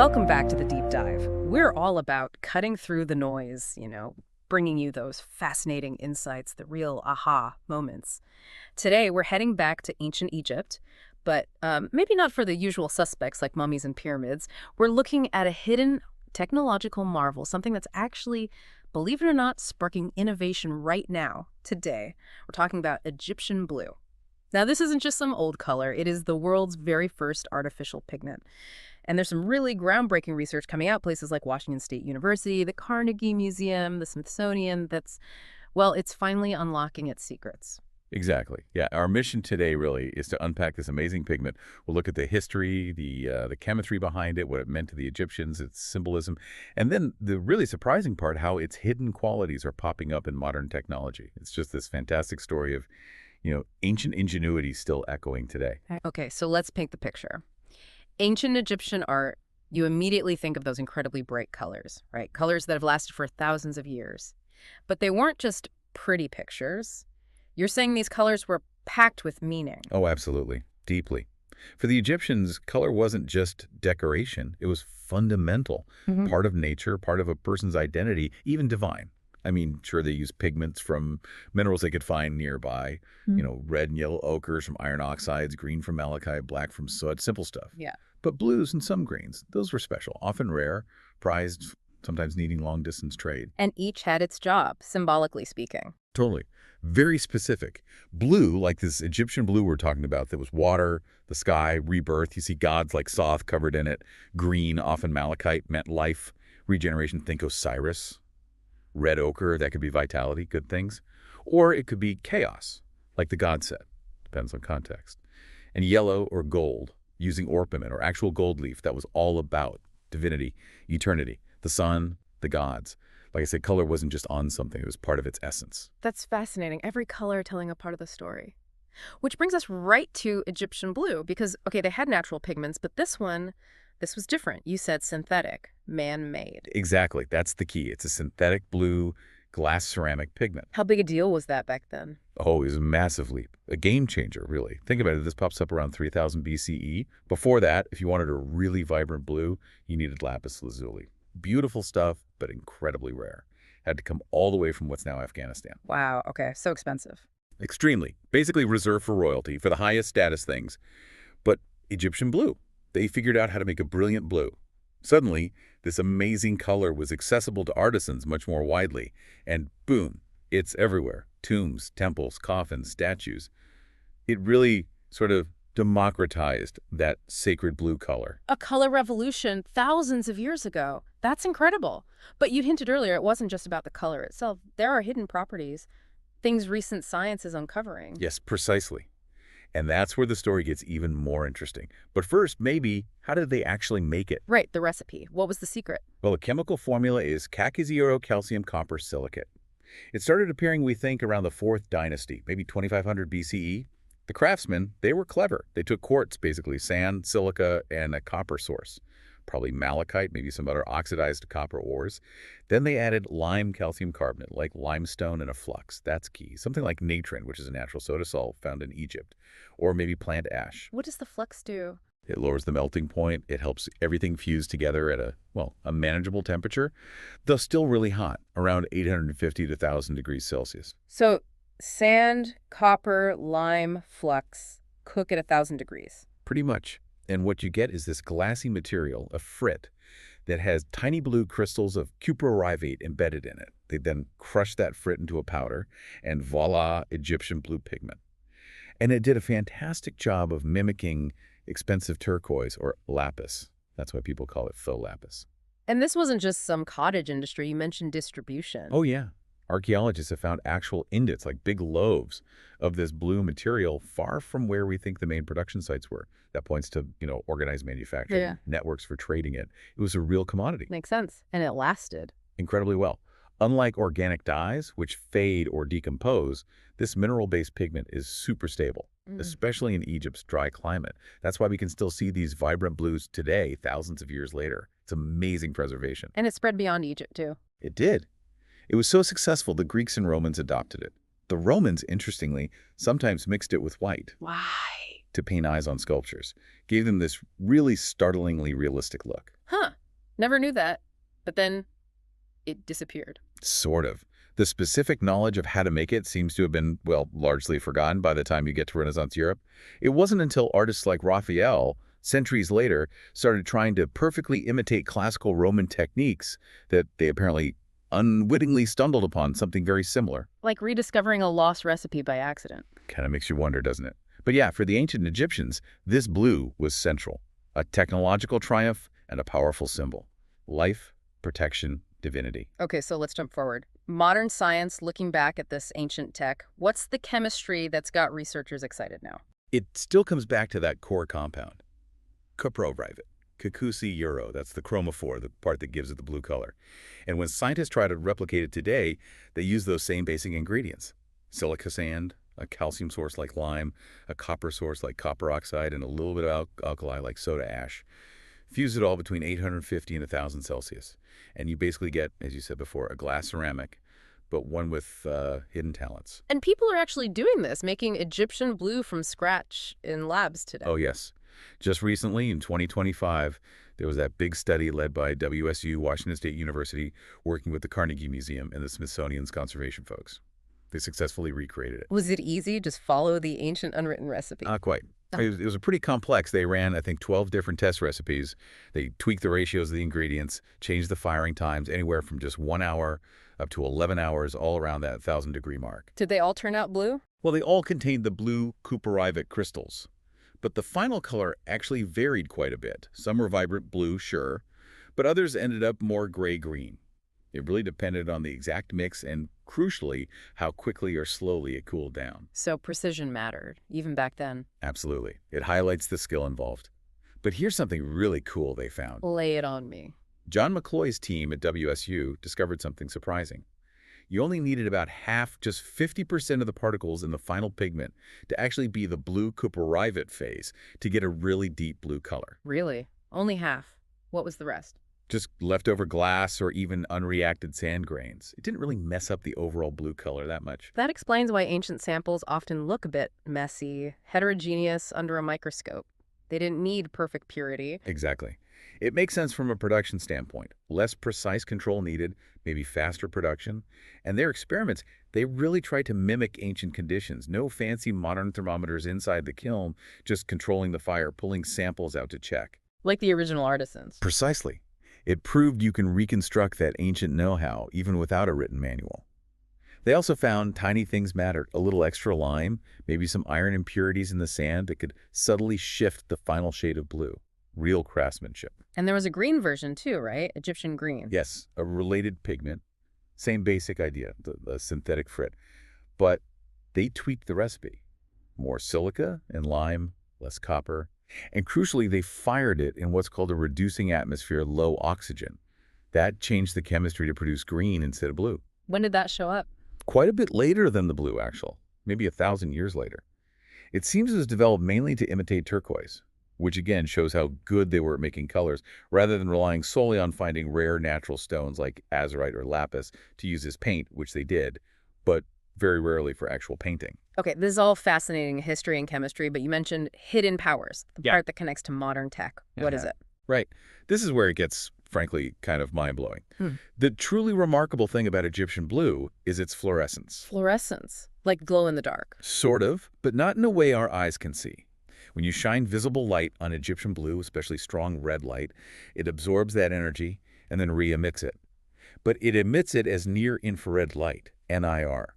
Welcome back to the deep dive. We're all about cutting through the noise, bringing you those fascinating insights, the real aha moments. Today, we're heading back to ancient Egypt, but maybe not for the usual suspects like mummies and pyramids. We're looking at a hidden technological marvel, something that's actually, believe it or not, sparking innovation right now, today. We're talking about Egyptian blue. Now, this isn't just some old color. It is the world's very first artificial pigment. And there's some really groundbreaking research coming out, places like Washington State University, the Carnegie Museum, the Smithsonian, it's finally unlocking its secrets. Exactly. Yeah, our mission today really is to unpack this amazing pigment. We'll look at the history, the chemistry behind it, what it meant to the Egyptians, its symbolism, and then the really surprising part, how its hidden qualities are popping up in modern technology. It's just this fantastic story of, ancient ingenuity still echoing today. Okay, so let's paint the picture. Ancient Egyptian art, you immediately think of those incredibly bright colors, right? Colors that have lasted for thousands of years. But they weren't just pretty pictures. You're saying these colors were packed with meaning. Oh, absolutely. Deeply. For the Egyptians, color wasn't just decoration. It was fundamental, part of nature, part of a person's identity, even divine. I mean, sure, they used pigments from minerals they could find nearby, red and yellow ochres from iron oxides, green from malachite, black from soot, simple stuff. Yeah. But blues and some greens, those were special, often rare, prized, sometimes needing long-distance trade. And each had its job, symbolically speaking. Totally. Very specific. Blue, like this Egyptian blue we're talking about, that was water, the sky, rebirth. You see gods like Thoth covered in it. Green, often malachite, meant life, regeneration. Think Osiris. Red ochre, that could be vitality, good things. Or it could be chaos, like the god said. Depends on context. And yellow or gold, using orpiment or actual gold leaf, that was all about divinity, eternity, the sun, the gods. Like I said, color wasn't just on something, it was part of its essence. That's fascinating. Every color telling a part of the story. Which brings us right to Egyptian blue, because, okay, they had natural pigments, but this was different. You said synthetic, man-made. Exactly. That's the key. It's a synthetic blue glass ceramic pigment. How big a deal was that back then? Oh, it was a massive leap. A game changer, really. Think about it. This pops up around 3000 BCE. Before that, if you wanted a really vibrant blue, you needed lapis lazuli. Beautiful stuff, but incredibly rare. Had to come all the way from what's now Afghanistan. Wow, okay, so expensive. Extremely. Basically reserved for royalty, for the highest status things. But Egyptian blue. They figured out how to make a brilliant blue. Suddenly, this amazing color was accessible to artisans much more widely. And boom, it's everywhere. Tombs, temples, coffins, statues. It really sort of democratized that sacred blue color. A color revolution thousands of years ago. That's incredible. But you hinted earlier it wasn't just about the color itself. There are hidden properties, things recent science is uncovering. Yes, precisely. And that's where the story gets even more interesting. But first, maybe, how did they actually make it? Right, the recipe. What was the secret? Well, the chemical formula is K0 calcium copper silicate. It started appearing, we think, around the 4th dynasty, maybe 2500 BCE. The craftsmen, they were clever. They took quartz, basically, sand, silica, and a copper source. Probably malachite, maybe some other oxidized copper ores. Then they added lime calcium carbonate, like limestone in a flux. That's key. Something like natron, which is a natural soda salt found in Egypt. Or maybe plant ash. What does the flux do? It lowers the melting point. It helps everything fuse together at a manageable temperature, though still really hot, around 850 to 1,000 degrees Celsius. So sand, copper, lime, flux, cook at 1,000 degrees. Pretty much. And what you get is this glassy material, a frit, that has tiny blue crystals of cuprorivate embedded in it. They then crush that frit into a powder, and voila, Egyptian blue pigment. And it did a fantastic job of mimicking expensive turquoise or lapis. That's why people call it faux lapis. And this wasn't just some cottage industry. You mentioned distribution. Oh, yeah. Archaeologists have found actual ingots, like big loaves, of this blue material far from where we think the main production sites were. That points to, organized manufacturing, networks for trading it. It was a real commodity. Makes sense. And it lasted. Incredibly well. Unlike organic dyes, which fade or decompose, this mineral-based pigment is super stable, especially in Egypt's dry climate. That's why we can still see these vibrant blues today, thousands of years later. It's amazing preservation. And it spread beyond Egypt, too. It did. It was so successful, the Greeks and Romans adopted it. The Romans, interestingly, sometimes mixed it with white. Why? To paint eyes on sculptures. Gave them this really startlingly realistic look. Huh. Never knew that. But then it disappeared. Sort of. The specific knowledge of how to make it seems to have been, well, largely forgotten by the time you get to Renaissance Europe. It wasn't until artists like Raphael, centuries later, started trying to perfectly imitate classical Roman techniques that they apparently unwittingly stumbled upon something very similar. Like rediscovering a lost recipe by accident. Kind of makes you wonder, doesn't it? But yeah, for the ancient Egyptians, this blue was central. A technological triumph and a powerful symbol. Life, protection, divinity. Okay, so let's jump forward. Modern science, looking back at this ancient tech, what's the chemistry that's got researchers excited now? It still comes back to that core compound. Cuprorivate. Cucusi euro, that's the chromophore, the part that gives it the blue color. And when scientists try to replicate it today, they use those same basic ingredients. Silica sand, a calcium source like lime, a copper source like copper oxide, and a little bit of alkali like soda ash. Fuse it all between 850 and 1,000 Celsius. And you basically get, as you said before, a glass ceramic, but one with hidden talents. And people are actually doing this, making Egyptian blue from scratch in labs today. Oh, yes. Just recently, in 2025, there was that big study led by WSU, Washington State University, working with the Carnegie Museum and the Smithsonian's conservation folks. They successfully recreated it. Was it easy? Just follow the ancient unwritten recipe? Not quite. Oh. It was a pretty complex. They ran, I think, 12 different test recipes. They tweaked the ratios of the ingredients, changed the firing times, anywhere from just 1 hour up to 11 hours, all around that 1,000-degree mark. Did they all turn out blue? Well, they all contained the blue cuprorivate crystals. But the final color actually varied quite a bit. Some were vibrant blue, sure, but others ended up more gray-green. It really depended on the exact mix and, crucially, how quickly or slowly it cooled down. So precision mattered, even back then. Absolutely. It highlights the skill involved. But here's something really cool they found. Lay it on me. John McCloy's team at WSU discovered something surprising. You only needed about half, just 50% of the particles in the final pigment to actually be the blue cuprorivate phase to get a really deep blue color. Really? Only half. What was the rest? Just leftover glass or even unreacted sand grains. It didn't really mess up the overall blue color that much. That explains why ancient samples often look a bit messy, heterogeneous under a microscope. They didn't need perfect purity. Exactly. It makes sense from a production standpoint. Less precise control needed, maybe faster production. And their experiments, they really tried to mimic ancient conditions. No fancy modern thermometers inside the kiln, just controlling the fire, pulling samples out to check. Like the original artisans. Precisely. It proved you can reconstruct that ancient know-how even without a written manual. They also found tiny things mattered, a little extra lime, maybe some iron impurities in the sand that could subtly shift the final shade of blue. Real craftsmanship. And there was a green version too, right? Egyptian green. Yes, a related pigment. Same basic idea, the synthetic frit. But they tweaked the recipe. More silica and lime, less copper. And crucially, they fired it in what's called a reducing atmosphere, low oxygen. That changed the chemistry to produce green instead of blue. When did that show up? Quite a bit later than the blue, actually. Maybe 1,000 years later. It seems it was developed mainly to imitate turquoise, which again shows how good they were at making colors, rather than relying solely on finding rare natural stones like azurite or lapis to use as paint, which they did, but very rarely for actual painting. Okay, this is all fascinating history and chemistry, but you mentioned hidden powers, the part that connects to modern tech. What is it? Right. This is where it gets, frankly, kind of mind-blowing. The truly remarkable thing about Egyptian blue is its fluorescence. Fluorescence, like glow in the dark. Sort of, but not in a way our eyes can see. When you shine visible light on Egyptian blue, especially strong red light, it absorbs that energy and then re-emits it. But it emits it as near-infrared light, NIR,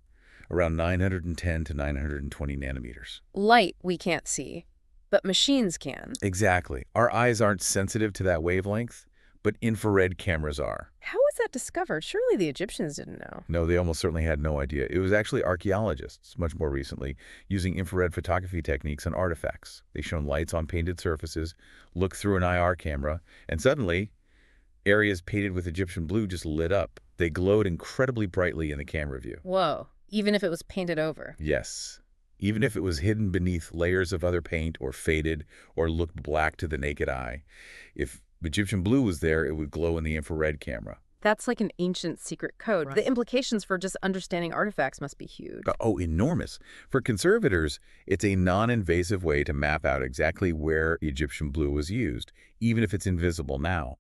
around 910 to 920 nanometers. Light we can't see, but machines can. Exactly. Our eyes aren't sensitive to that wavelength, but infrared cameras are. How was that discovered? Surely the Egyptians didn't know. No, they almost certainly had no idea. It was actually archaeologists, much more recently, using infrared photography techniques on artifacts. They shone lights on painted surfaces, looked through an IR camera, and suddenly, areas painted with Egyptian blue just lit up. They glowed incredibly brightly in the camera view. Whoa, even if it was painted over. Yes. Even if it was hidden beneath layers of other paint or faded or looked black to the naked eye. If Egyptian blue was there, it would glow in the infrared camera. That's like an ancient secret code. Right. The implications for just understanding artifacts must be huge. Oh, enormous. For conservators, it's a non-invasive way to map out exactly where Egyptian blue was used, even if it's invisible now.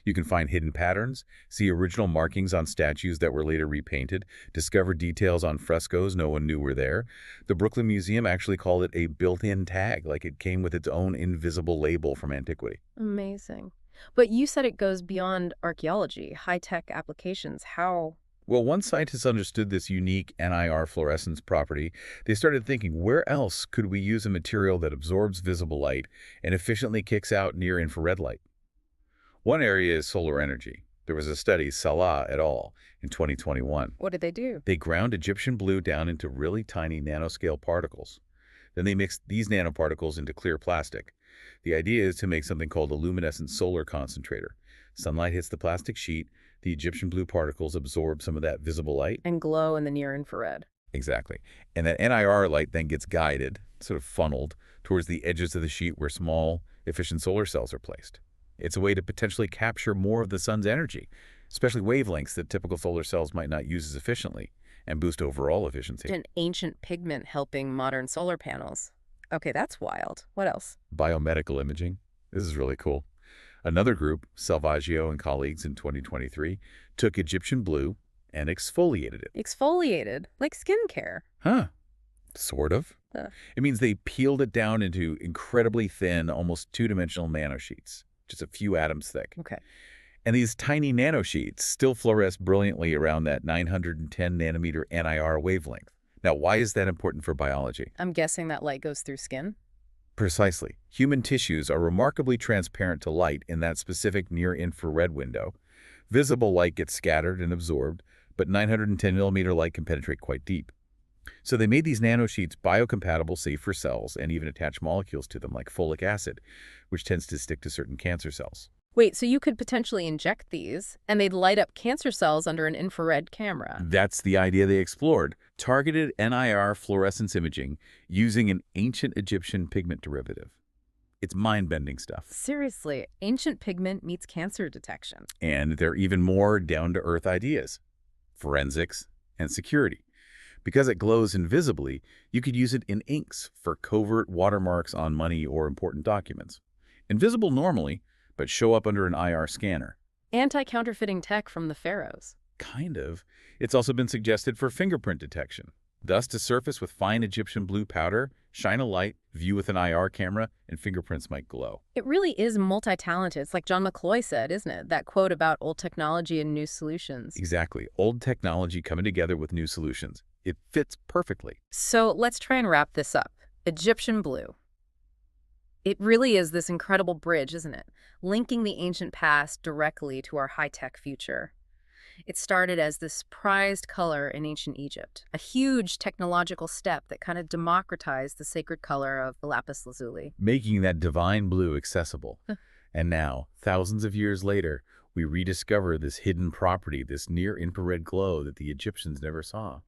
You can find hidden patterns, see original markings on statues that were later repainted, discover details on frescoes no one knew were there. The Brooklyn Museum actually called it a built-in tag, like it came with its own invisible label from antiquity. Amazing. But you said it goes beyond archaeology, high-tech applications. How? Well, once scientists understood this unique NIR fluorescence property, they started thinking, where else could we use a material that absorbs visible light and efficiently kicks out near-infrared light? One area is solar energy. There was a study, Salah et al., in 2021. What did they do? They ground Egyptian blue down into really tiny nanoscale particles. Then they mixed these nanoparticles into clear plastic. The idea is to make something called a luminescent solar concentrator. Sunlight hits the plastic sheet, the Egyptian blue particles absorb some of that visible light. And glow in the near-infrared. Exactly. And that NIR light then gets guided, sort of funneled, towards the edges of the sheet where small, efficient solar cells are placed. It's a way to potentially capture more of the sun's energy, especially wavelengths that typical solar cells might not use as efficiently, and boost overall efficiency. An ancient pigment helping modern solar panels. Okay, that's wild. What else? Biomedical imaging. This is really cool. Another group, Salvaggio and colleagues in 2023, took Egyptian blue and exfoliated it. Exfoliated, like skincare. Huh. Sort of. It means they peeled it down into incredibly thin, almost two-dimensional nanosheets, just a few atoms thick. Okay. And these tiny nanosheets still fluoresce brilliantly around that 910 nanometer NIR wavelength. Now, why is that important for biology? I'm guessing that light goes through skin? Precisely. Human tissues are remarkably transparent to light in that specific near-infrared window. Visible light gets scattered and absorbed, but 910 millimeter light can penetrate quite deep. So they made these nanosheets biocompatible, safe for cells, and even attach molecules to them like folic acid, which tends to stick to certain cancer cells. Wait, so you could potentially inject these, and they'd light up cancer cells under an infrared camera. That's the idea they explored. Targeted NIR fluorescence imaging using an ancient Egyptian pigment derivative. It's mind-bending stuff. Seriously, ancient pigment meets cancer detection. And there are even more down-to-earth ideas. Forensics and security. Because it glows invisibly, you could use it in inks for covert watermarks on money or important documents. Invisible normally, but show up under an IR scanner. Anti-counterfeiting tech from the pharaohs. Kind of. It's also been suggested for fingerprint detection. Thus, to surface with fine Egyptian blue powder, shine a light, view with an IR camera, and fingerprints might glow. It really is multi-talented. It's like John McCloy said, isn't it? That quote about old technology and new solutions. Exactly. Old technology coming together with new solutions. It fits perfectly. So let's try and wrap this up. Egyptian blue. It really is this incredible bridge, isn't it? Linking the ancient past directly to our high-tech future. It started as this prized color in ancient Egypt, a huge technological step that kind of democratized the sacred color of lapis lazuli. Making that divine blue accessible. And now, thousands of years later, we rediscover this hidden property, this near-infrared glow that the Egyptians never saw.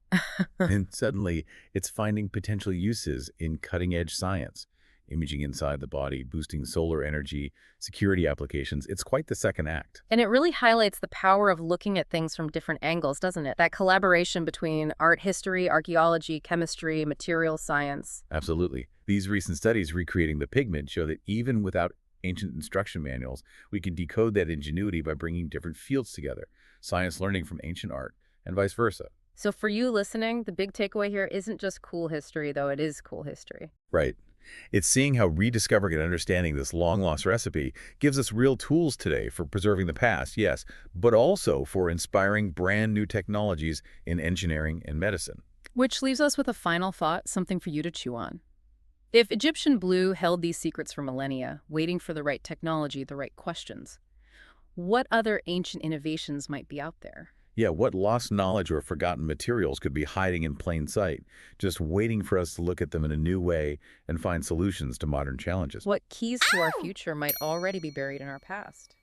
And suddenly, it's finding potential uses in cutting-edge science. Imaging inside the body, boosting solar energy, security applications. It's quite the second act. And it really highlights the power of looking at things from different angles, doesn't it? That collaboration between art history, archaeology, chemistry, material science. Absolutely. These recent studies recreating the pigment show that even without ancient instruction manuals, we can decode that ingenuity by bringing different fields together. Science learning from ancient art, and vice versa. So for you listening, the big takeaway here isn't just cool history, though it is cool history. Right. It's seeing how rediscovering and understanding this long-lost recipe gives us real tools today for preserving the past, yes, but also for inspiring brand new technologies in engineering and medicine. Which leaves us with a final thought, something for you to chew on. If Egyptian blue held these secrets for millennia, waiting for the right technology, the right questions, what other ancient innovations might be out there? Yeah, what lost knowledge or forgotten materials could be hiding in plain sight, just waiting for us to look at them in a new way and find solutions to modern challenges? What keys to our future might already be buried in our past?